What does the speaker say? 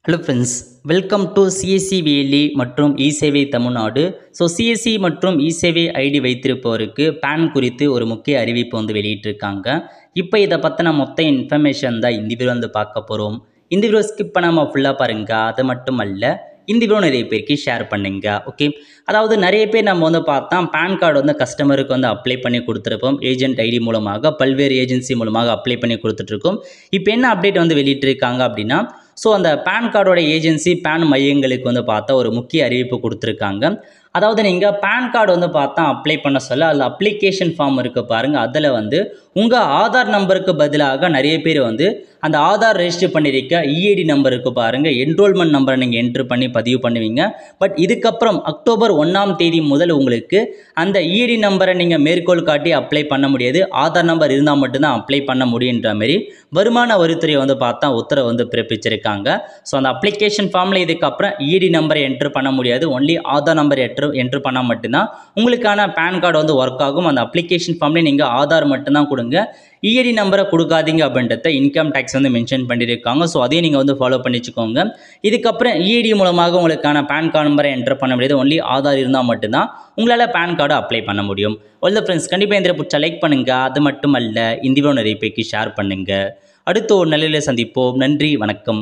Hello friends, welcome to CSC வேலி மற்றும் இசேவை Tamil Nadu. CSC மற்றும் இசேவை ஐடி வைத்திருப்பவருக்கு பேன் குறித்து ஒரு முக்கிய அறிவிப்பு வெளியிட்டிருக்காங்க. இப்போ இதை பற்றின மொத்த இன்ஃபர்மேஷன் தான் இந்த வீடியோ பார்க்க போகிறோம். இந்த வீடியோ ஸ்கிப் பண்ணாமல் ஃபுல்லாக பாருங்கள். அது மட்டும் அல்ல, இந்த வீடியோ நிறைய பேருக்கு ஷேர் பண்ணுங்க. ஓகே, அதாவது நிறைய பேர் நம்ம பார்த்தா பேன் கார்டு கஸ்டமருக்கு அப்ளை பண்ணி கொடுத்துருப்போம். ஏஜென்ட் ஐடி மூலமாக பல்வேறு ஏஜென்சி மூலமாக அப்ளை பண்ணி கொடுத்துட்ருக்கோம். இப்போ என்ன அப்டேட் வெளியிட்டிருக்காங்க அப்படின்னா, அந்த பேன் கார்டோட ஏஜென்சி பேன் மையங்களுக்கு பார்த்தா ஒரு முக்கிய அறிவிப்பு கொடுத்துருக்காங்க. அதாவது நீங்கள் பேன் கார்டு பார்த்தா அப்ளை பண்ண சொல்ல அதில் அப்ளிகேஷன் ஃபார்ம் இருக்குது பாருங்கள். அதில் உங்கள் ஆதார் நம்பருக்கு பதிலாக நிறைய பேர் அந்த ஆதார் ரெஜிஸ்டர் பண்ணியிருக்க இஐடி நம்பருக்கு பாருங்கள் என்ரோல்மெண்ட் நம்பரை நீங்கள் என்ட்ரு பண்ணி பதிவு பண்ணுவீங்க. பட் இதுக்கப்புறம் அக்டோபர் 1ஆம் தேதி முதல் உங்களுக்கு அந்த இஐடி நம்பரை நீங்கள் மேற்கோள் காட்டி அப்ளை பண்ண முடியாது. ஆதார் நம்பர் இருந்தால் மட்டும்தான் அப்ளை பண்ண முடியுன்ற மாதிரி வருமான வரித்துறை பார்த்தா உத்தரவு பிறப்பிச்சிருக்காங்க. அந்த அப்ளிகேஷன் ஃபார்மில் இதுக்கப்புறம் இஐடி நம்பரை என்ட்ரு பண்ண முடியாது. ஒன்லி ஆதார் நம்பர் என்ட்ரு பண்ணால் மட்டும்தான் உங்களுக்கான பேன் கார்டு ஒர்க் ஆகும். அந்த அப்ளிகேஷன் ஃபார்ம்லேயே நீங்கள் ஆதார் மட்டும்தான் கொடுங்க, இஐடி நம்பரை கொடுக்காதீங்க அப்படின்றத இன்கம் டேக்ஸ் மென்ஷன் பண்ணியிருக்காங்க. அதையும் நீங்கள் ஃபாலோ பண்ணிச்சுக்கோங்க. இதுக்கப்புறம் இஐடி மூலமாக உங்களுக்கான பேன் கார்டு நம்பரை என்ட்ரு பண்ண முடியாது. ஒன்லி ஆதார் இருந்தால் மட்டும்தான் உங்களால் பேன் கார்டு அப்ளை பண்ண முடியும். ஒல்ல ஃப்ரெண்ட்ஸ், கண்டிப்பாக இந்த பிடிச்சா லைக் பண்ணுங்கள். அது மட்டும் அல்ல, இந்த வீடியோ நிறைய பேருக்கு ஷேர் பண்ணுங்கள். அடுத்த ஒரு நிலையில் சந்திப்போம். நன்றி, வணக்கம்.